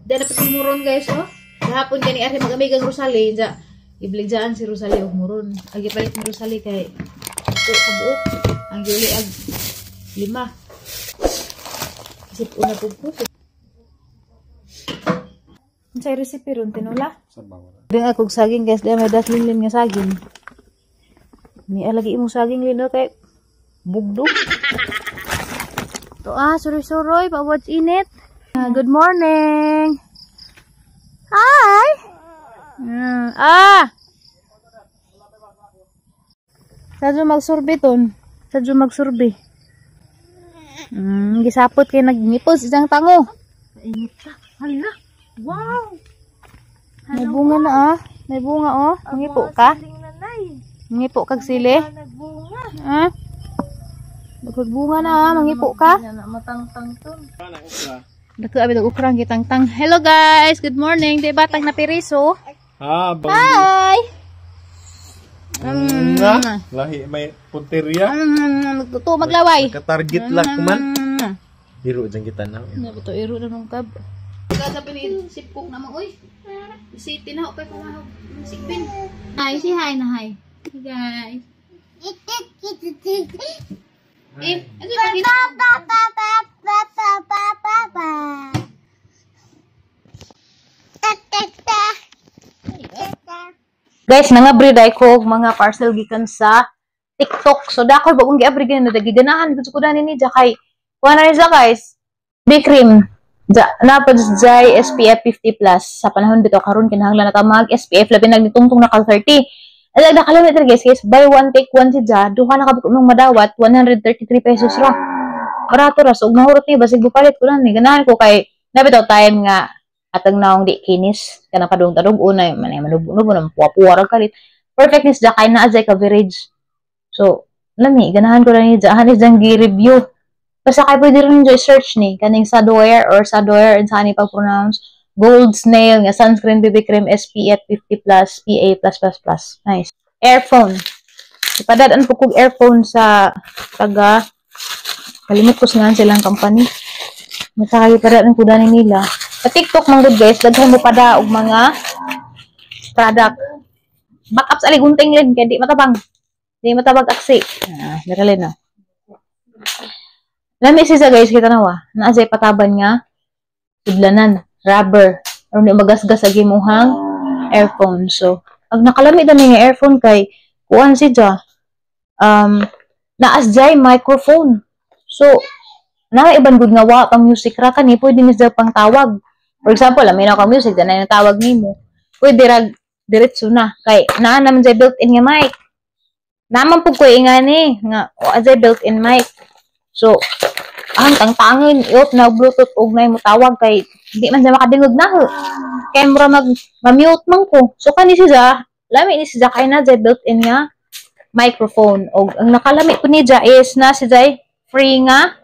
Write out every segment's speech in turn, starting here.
Dahil dapat yung muron guys, oh. Kahapon kani ari mag-amigang Rosalie, ja. Ibligdaan si Rosalie og muron. Agi palit ni Rosalie kay kabuok. Ang gili ag 5. Isip una pugpo. Unsay recipe ron tinola? Sabaw. Ding akog saging guys, dai may daslin nga saging. Ni lagi imo saging lino kay bugdo. To suroy-suroy, pawat init. Good morning. Hi. Sadyo magsurbi ton. Sadyo magsurbi. Gisapot kay nagnipos isang tango. Init ka. Hala. Wow. May bunga na May bunga Mangipo ka? Mangipo kag sili? Nagbunga. Nagbunga na mangipo ka? Matangtang ton. Dako abi og ukrang gitangtang. Hello guys, good morning. Di batang na piriso. Hi. Lahi may punteriya. Nagtuto maglaway. Ka-target lang man. Hiro jang kita na. Nabuto iro na nung kab. Kada pinin sipok na mo oy. City na okay ko mahog. Sikpin. Hi, si hi na hi. Hey guys. Guys, nangabrid ay ko mga parcel gikan sa TikTok. So dakoy bagong giabri gani nagiganahan gud ko dani ni kay kuha na niya guys. B-cream. Napad jay SPF 50+ sa panahon bitaw karon kinahanglan na ta mag SPF labi nagtungtong na ka 30. Ay nakalimit na guys, buy one take one si ja, duha na kabuk mong madawat 133 pesos ra. Barato ra so mahurot ni basig bupalit ko lang ni ganahan ko kay nabitaw time nga atang naong di kinis kana kadung tadog unay man manubo nang puwa-puwa ra kalit. Perfectness ja kay naa jay coverage. So lami ganahan ko lang ni ja hanis jang gi-review. Basta kay pwede rin enjoy search ni kaning Sadoer or Sadoer and saan ipag-pronounce Gold Snail nga sunscreen BB cream SPF 50+ PA+++. Nice. Earphone. Ipadadaan po kong earphone sa taga kalimut ko silang silang company. Masakay ipadadaan ko dani nila. Sa TikTok man good guys, daghan mo pada og mga product. Backups ali gunting lid kay di matabang. Di matabag aksi. Diralin na. Lami siya guys, kita nawa. Naasay pataban nga tudlanan, rubber, or di magasgas sa gimuhang earphone. So, ang nakalami dami nga earphone kay kuan siya. Naasay microphone. So, na iban gud nga wa pang music ra kani pwede ni sa pang tawag. For example, lamin ka music dan na tawag nimo. Pwede ra diretso na kay naa naman jay built-in nga mic. Naman pug ko ingani nga o jay built-in mic. So, ang tangtangin iot na bluetooth og nay mo tawag kay di man siya makadingog na ho. Kay mura mag-mute man ko. So kani siya, lami ni siya kay na jay built-in nga microphone og ang nakalami ko ni ja is na siya free nga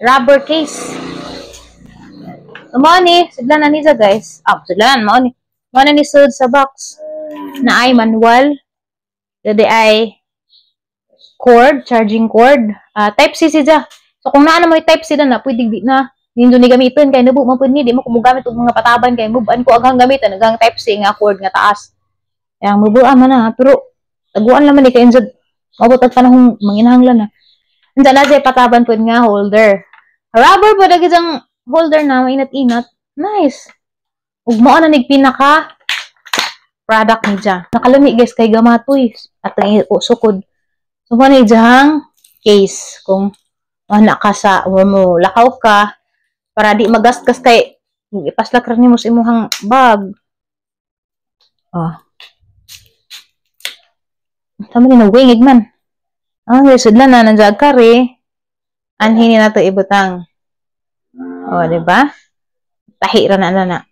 rubber case. Mao ni sigla na ni siya guys. Sigla mao ni. Mao na ni sud sa box na ay manual. Dadi ay cord, charging cord. Type C siya. So kung naa na mo type C na pwede di na nindo ni gamiton kay nabu man pud ni di mo kumugamit og mga pataban kay muban ko aghang gamitan aghang type C nga cord nga taas. Kaya mubuan man na pero taguan naman ni kay insud mabot ang panahong manginahanglan na. Anda na jay pataban pud nga holder. Rubber pud ang holder na mainat-inat. Nice. Ug mao na nig pinaka product ni ja. Nakalami guys kay gamatoy at ang sukod. So mo ni jang case kung wala ka sa mo lakaw ka para di magasgas kay ipaslak ra nimo sa imong bag. Tama ni nagwingig man. Sudlan na nandiyan kare. Anhin na to ibutang. Di ba? Tahi ra na.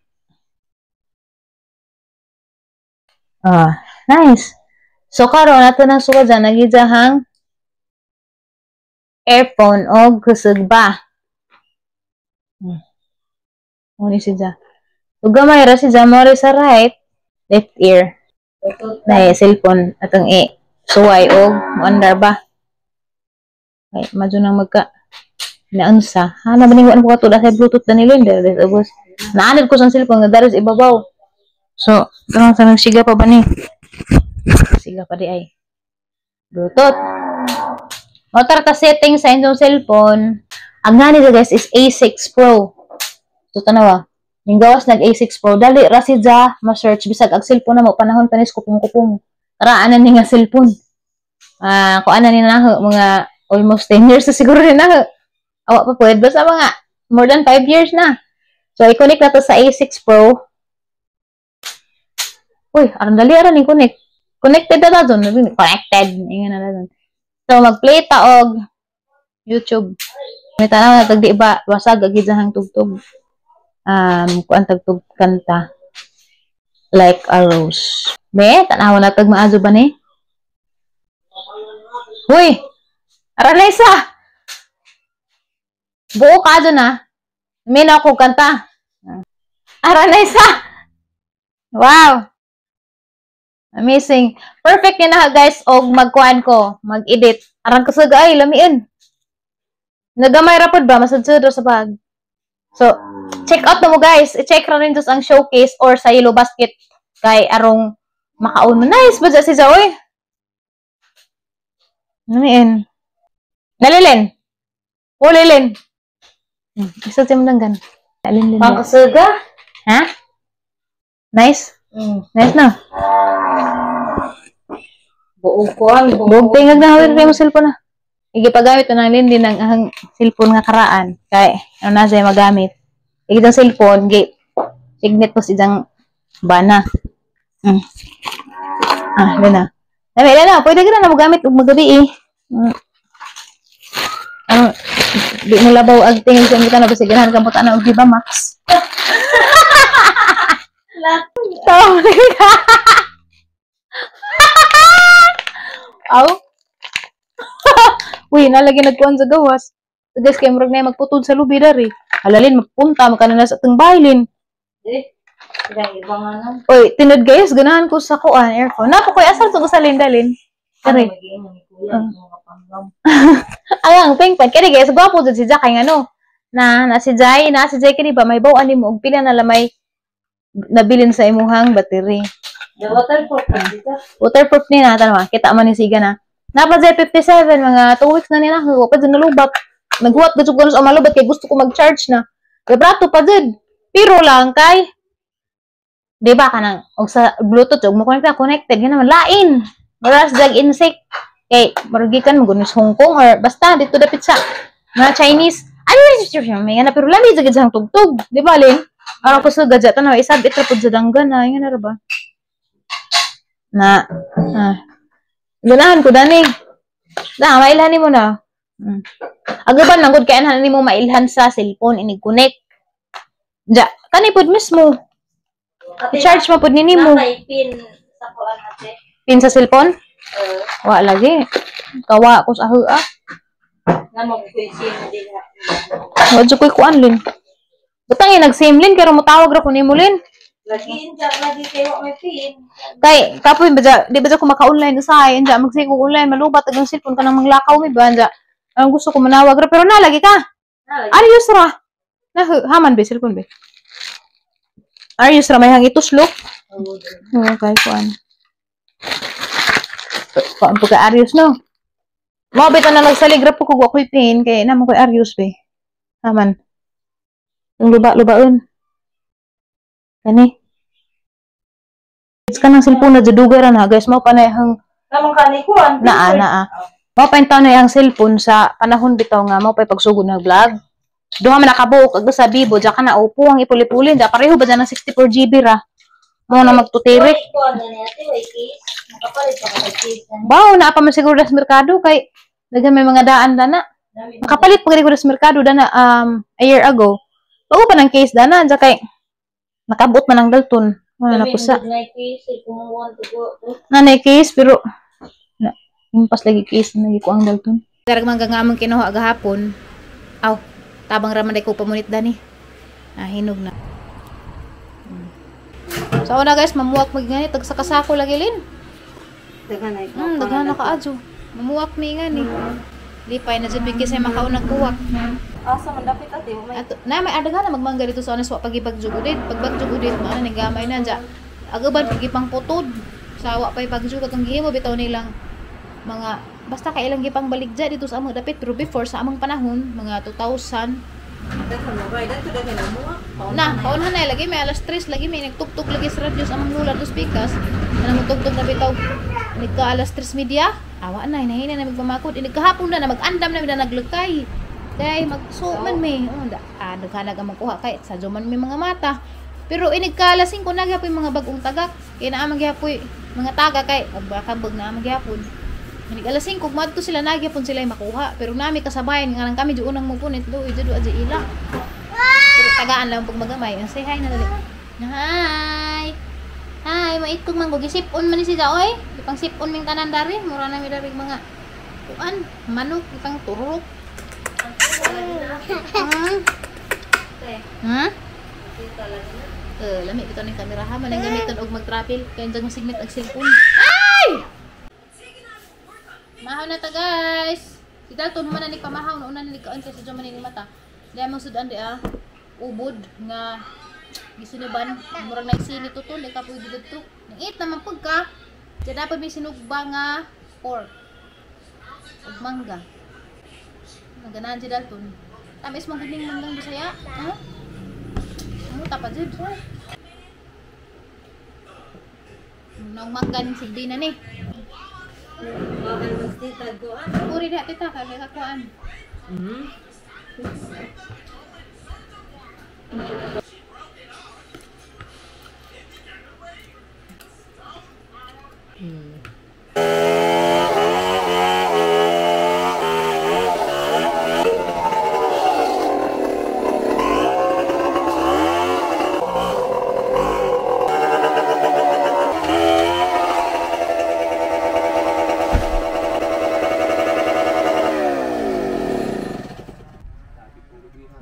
Nice. So karon nato nang sukad dyan nagijahang earphone o kusog ba? Ni siya. Ug gamay ra siya mo sa right, left ear. Na cellphone atong suway og andar ba? Ay, madyo nang magka naunsa. Nabaninguan ko kato sa Bluetooth na nila. Ubos. Naanad ko sa cellphone nga dari sa ibabaw. So, kanang sa nagsiga pa ba ni? Siga pa di ay. Bluetooth. Motor ta setting sa inyong cellphone. Ang ngani guys is A6 Pro. So, tanawa. Ning gawas nag A6 Pro. Dali, rasidza, ma-search. Bisag, ang cellphone na mo, panahon panis kupong-kupong. Taraanan ni nga cellphone. Kung ano ni na mga almost 10 years na siguro rin na. Awa pa pwede. Basta mga more than 5 years na. So, i-connect na to sa A6 Pro. Uy, arang dali, arang ni connect. Connected na doon. Connected. Ingan na doon. So, mag-play ta og YouTube. May tanaw na tagdi iba. Wasag, agid hang tugtog. Kuan tagtog kanta. Like a rose. Be, tanaw na tag maazo ba ni? Uy! Aranesa! Buo ka doon May na ako kanta. Aranesa! Wow! Amazing. Perfect yun na guys. Og magkuhan ko. Mag-edit. Arang kasag ay lamiin. Nagamay rapod ba? Masadsud sa bag. So, check out na mo guys. I-check ra rin ang showcase or sa Yellow Basket. Kay arong makauno. Nice ba si Zoe? Lamiin. Nalilin. Ulilin. Isa siya mo lang gan. Nalilin. Pangkasaga? Ha? Nice? Nice na. Buong kuhan. Buong tingag na hawin pa yung cellphone Igipagamit ko ng lindi ng ang cellphone nga karaan. Kaya, ano na siya magamit. Igitang cellphone, signet ko siyang bana. Yun na. Ilan na, pwede ka na magamit kung magabi di mo labaw ag tingin siya kita na ba sigurahan ka puta na og diba Max? Aw? Uy, nalagi nagkuhan sa gawas. So guys, kaya murag na magputod sa lubi dari. Halalin, magpunta, magkana sa atong bailin. Uy, tinod guys, ganahan ko sa kuan, earphone. Napo ko'y asal to sa lindalin. Kari. Ayang, pengpen. Kaya guys, gwapo dyan si Jack, kaya ano, si Jai kini ba, may bawaan mo, og pila na lamay nabilin sa imuhang battery. The waterproof na dito. Waterproof ni na, tanawa, kita man ni Siga na. Napa Z57, mga 2 weeks na nila, pa dyan nalubat. Naghuwat gusto ko sa malubat, kaya gusto ko mag-charge na. Gabrato pa dyan. Pero lang, kay, di ba ka nang, o sa Bluetooth, o mo connected, yan naman, lain. Maras jag insect. Kay, marugikan mo, gunis Hong Kong, or basta, dito dapit sa, mga Chinese. Ano may nga na, pero lami, jagad sa tugtog. Di ba, Lin? Araw ko sa gadget, ano, isabit rapod sa danggan, yan na ba? Ganahan ko, Dani. Mailhanin mo na. Agaban, nangod kaya na mo mailhan sa cellphone, inig-connect. Diya, kanipod mismo. I-charge mo po nini mo. Pin sa kuan ate. Pin sa cellphone? Wa lagi. Kawa ko sa hua. Na mag-sim din na. Wadyo ko'y kuan, Lin. Butang nag-same, Lin, kaya matawag ra ko ni mo, Lin. Lagi kayo may pin. Kay, kapoy, di ba ko maka-online sa akin, mag-say ko online, malubat, ang cellphone ka nang manglakaw, may ba, ang gusto ko manawag ra, pero nalagi ka. Ayos ra. Haman ba, cellphone ba? Ayos ra, may hangitos, look. Okay, kuan. Kuan po ka, Arius, no? Mabit na nagsaligrap po ko ako'y pin, kaya naman ko'y Arius, ba? Haman. Yung luba-lubaon. Kani. Ka ng cellphone na jadugaran ha, guys. Mao pa na yung Namang kanikuan. naa. Mao pa yung taon na yung cellphone sa panahon bitaw nga, mao pa yung pagsugod na vlog. Duha man nakabuok, ag sa Bibo, dyan ka na upo, ang ipuli-puli, dyan pareho ba dyan ng 64 GB ra? Mao na magtutirik. Wow, naa pa man siguro sa merkado, kay daghan may mga daan dana. Makapalit pa ko sa merkado dana a year ago. Bago pa ng case dana, dyan kay nakabot man ang Dalton. Wala na pusa. Nanay case, pero yung pas lagi case na lagi ko ang Dalton. Karag manggangamang kinuha agahapon. Aw, tabang raman ko pamunit dani. Hinog na. So una guys, mamuwak magingani tag sa kasako lagi Lin. Daghan na kaadyo. Mamuwak mi ngani. Lipay na jud bigay sa makaunag kuwak. Asa man dapat ati mo may Ato, na may adaga na magmangga dito sa anas wa pagipagjugudit. Pagbagjugudit man ni gamay na dya. Agaban pagipang putod. Sa wa pay pagjug katong gihimo bitaw nilang mga basta kailang gipang baligja dito sa amo dapit pero before sa among panahon mga 2000 dapat mo bay dato dapat mo. na paunahan na lagi may alas 3 lagi may nagtugtog lagi sa radyo sa among lula dos pikas na nagtugtog na bitaw nagka alas 3 media awa na hinahina na magpamakod nagkahapon na magandam na naglukay kay magsuman may daghanag ang magkuha kay sa man may mga mata pero inigkalasin ko nagyapoy mga bagong tagak kay naa magyapoy mga taga kay agbakabag na magyapon alas 5 madto sila nagyapon sila makuha pero nami kasabayan nga nang kami di unang mupunit do ido aja ila pero tagaan lang pag magamay say hi na dali hi maitog man ko gisipon man ni si Jaoy ipang sipon ming tanan dari mura na mi dari mga kuan manok ipang turok lami bitaw ning kamera ha man ang gamiton og mag-travel kay jang sigmit ang cellphone ay mahaw na ta guys si Dalton man na ni pamahaw na una ni kaon kay sa jaman ni mata diha mo sudan di ubod nga gisunuban murag na isini tutol ka pwede dito nangit naman pagka diya dapat may sinugba nga pork ug mangga naganahan si Dalton tamis mong gining manggang Bisaya ha ano tapad jud nang mangga ning sigdi na ni puri dah kita kali kakuan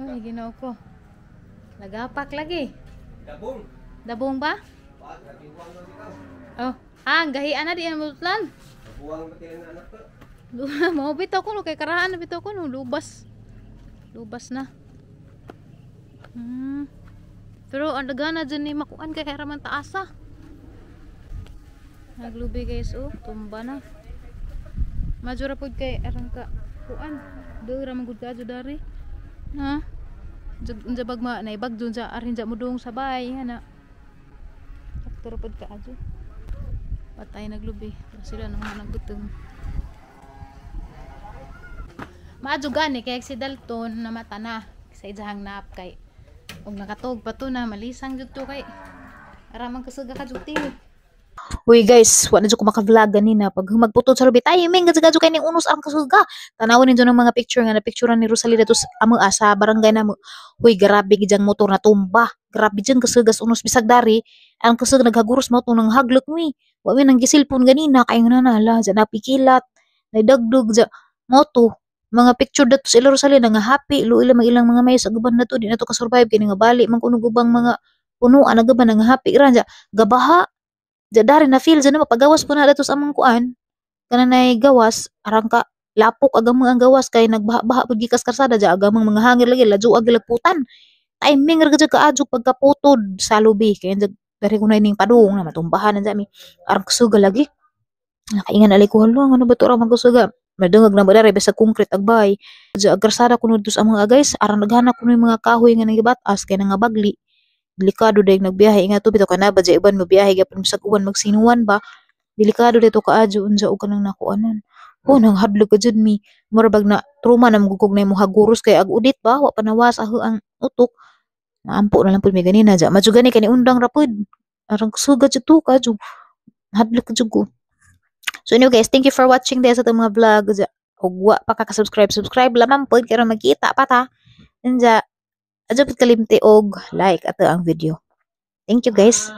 ay ginaw ko nagapak lagi dabong ba oh gahian na di ang mutlan mau bitaw ko no kay karahan na bitaw ko no lubas na pero ang dagana dyan ni makuan kay raman taasa naglubi guys tumba na majura pud kay arang ka kuan do ra magud ka dari ha jabag ma naibag dun sa arin mo dong sabay ana aktor pud ka adyo patay naglubi sila nang naggutom maadyo gani kay si Dalton na mata na sa ijahang nap kay og nakatog pa to na malisang jud to kay aramang kasuga ka juti. Uy guys, wala dyan ko maka-vlog ganina. Pag magputod sa lubit, ay, may gadyo kay ning unos ang kasuga. Tanawin ninyo ng mga picture nga na picturean ni Rosalie dito sa barangay na mo. Uy, grabe gidyang motor na tumba. Grabe dyan kasugas unos bisag dari. Ang kasug naghaguros mo ito ng haglok mi. Wami nang gisilpon ganina. Kaya nga nala, dyan napikilat. Naidagdog dyan. Moto. Mga picture dito sa ila Rosalie na nga happy. Ilang mga mayos. Agaban na to. Di na to kasurvive. Kaya nga bali. Mangkunugubang mga punuan. Agaban na nga happy. Iran dyan. Gabaha. Dari na feel na mapagawas po na dato sa among kuan kananay gawas arang ka lapok agamang ang gawas kay nagbaha-baha pud gikas karsada ja agamang mga hangir lagi ladyo ag lagputan timing ra gid ka adyo pagkaputod sa lubi kay dari ko na ning padung na matumbahan na mi arang kusuga lagi nakaingan ali ko halo ano ba to ra magkusuga madungag na badare sa concrete agbay ja ag karsada kuno dus among guys arang naghanap kuno mga kahoy nga nagibatas kay nga bagli delikado dahil nagbiyahe nga to bitaw kana ba iban mo biyahe gyapon bisag uwan magsinuwan ba delikado dito kaadyo unsa og kanang nakuanan nang hadlok ka jud mi murabag na trauma na magugog na imong haguros kay ag udit ba wa panawas aho ang utok naampo na lang pud mi ganina ja madyo gani kani undang ra pud arang sugat jud to kadyo hadlok jud ko so anyway guys thank you for watching this atong mga vlog ja ug wa pa ka subscribe lamang pud kay magkita pa ta ja adyo pud kalimti og like ato ang video. Thank you guys.